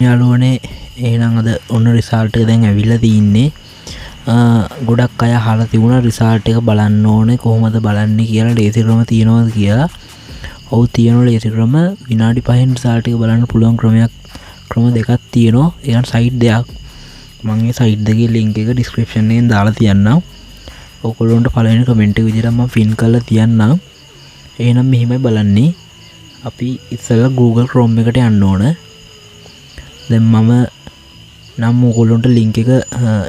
යාළුවනේ එහෙනම් අද ඔන්න රිසල්ට් එක දැන් ඇවිල්ලා තින්නේ. ගොඩක් අය අහලා තිබුණා රිසල්ට් එක බලන්න ඕනේ කොහොමද බලන්නේ කියලා ලේසි ක්‍රම තියෙනවද කියලා. ඔව් තියෙනවා ලේසි ක්‍රම. විනාඩි 5න් රිසල්ට් එක බලන්න පුළුවන් ක්‍රම දෙකක් තියෙනවා. ඒකන් සයිට් දෙකක්. මම මේ සයිට් දෙකේ link එක description එකෙන් දාලා තියන්නම්. ඔයගොල්ලන්ට පළවෙනි කමෙන්ට් එක විදිහට මම pin කරලා තියන්නම්. එහෙනම් මෙහිමයි බලන්නේ. අපි ඉස්සෙල්ලා Google Chrome එකට යන්න ඕන. දැන් මම නම් ඔයගොල්ලන්ට link එක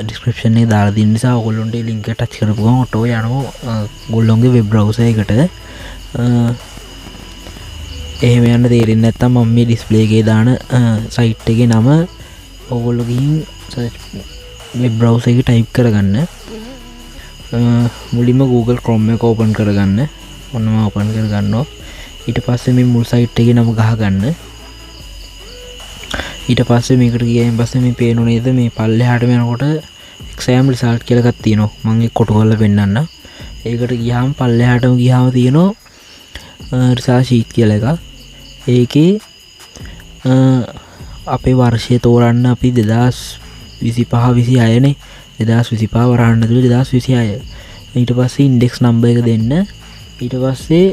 description එකේ දාලා දෙන නිසා ඔයගොල්ලන්ට මේ link එක touch කරපු ගමන් ඔටෝ යනවා ඔයගොල්ලන්ගේ web browser එකට. එහෙම යන්න තේරෙන්නේ නැත්නම් මම මේ display එකේ දාන site එකේ නම ඔයගොල්ලෝ ගිහින් web browser එකේ type කරගන්න. මුලින්ම Google Chrome එක open කරගන්න. ඔන්න මම open කරගන්නවා. ඊට පස්සේ මේ මුල් site එකේ නම ගහගන්න. ඊට පස්සේ මේකට ගියායින් පස්සේ මේ පේනු නේද මේ පල්ලෙහාටම යනකොට exam result කියලා එකක් තියෙනවා. මම ඒක කොටු කරලා පෙන්නන්නම්. ඒකට ගියාම පල්ලෙහාටම ගියාම තියෙනවා result sheet කියලා එකක්. ඒකේ අපේ වර්ෂය තෝරන්න අපි 2025 26 නේ. 2025 වරහන් ඇතුළේ 2026. ඊට පස්සේ index number එක දෙන්න. ඊට පස්සේ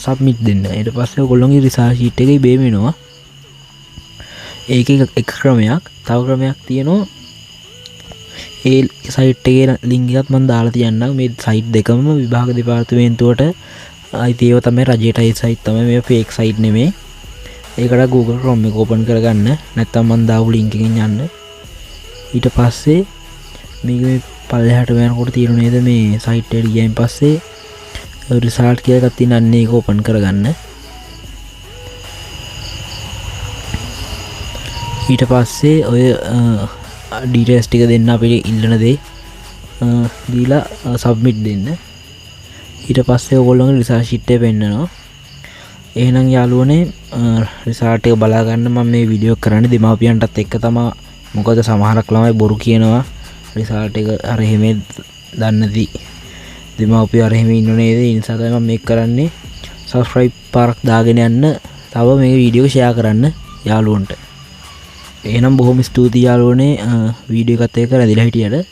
submit දෙන්න. ඊට පස්සේ ඔයගොල්ලෝගේ result sheet එකේ බේම වෙනවා. ඒකේ එක ක්‍රමයක්. තව ක්‍රමයක් තියෙනවා. ඒ site එකේ link එකත් මම දාලා තියන්නම්. මේ site දෙකම විභාග දෙපාර්තමේන්තුවට අයිති ඒවා තමයි රජයට අයිති site තමයි. මේ fake site නෙමෙයි. ඒකට Google Chrome එක open කරගන්න. නැත්නම් මම දාපු link එකෙන් යන්න. ඊට පස්සේ මේ පල්ලෙහාට යනකොට තියෙන නේද මේ site එකට ගියයින් පස්සේ result කියලා එකක් තියෙන අන්න ඒක open කරගන්න. ඊට පස්සේ ඔය details ටික දෙන්න අපිට ඉල්ලන දේ දීලා submit දෙන්න. ඊට පස්සේ ඔයගොල්ලෝගේ result sheet එක පෙන්නනවා. එහෙනම් යාළුවනේ result එක බලා ගන්න මම මේ වීඩියෝ කරන්නේ දෙමාපියන්ටත් එක්ක තමයි. මොකද සමහරක් ළමයි බොරු කියනවා result එක අර එහෙම දන්නේ නැති දෙමාපියෝ අර එහෙම ඉන්නෝ නේද? ඒ නිසා තමයි මම මේක කරන්නේ. subscribe පාරක් දාගෙන යන්න. තව මේ වීඩියෝ එක share කරන්න යාළුවන්ට. එහෙනම් බොහොම ස්තුතියි යාළුවනේ වීඩියෝ එකත් එක්ක රැඳිලා හිටියට.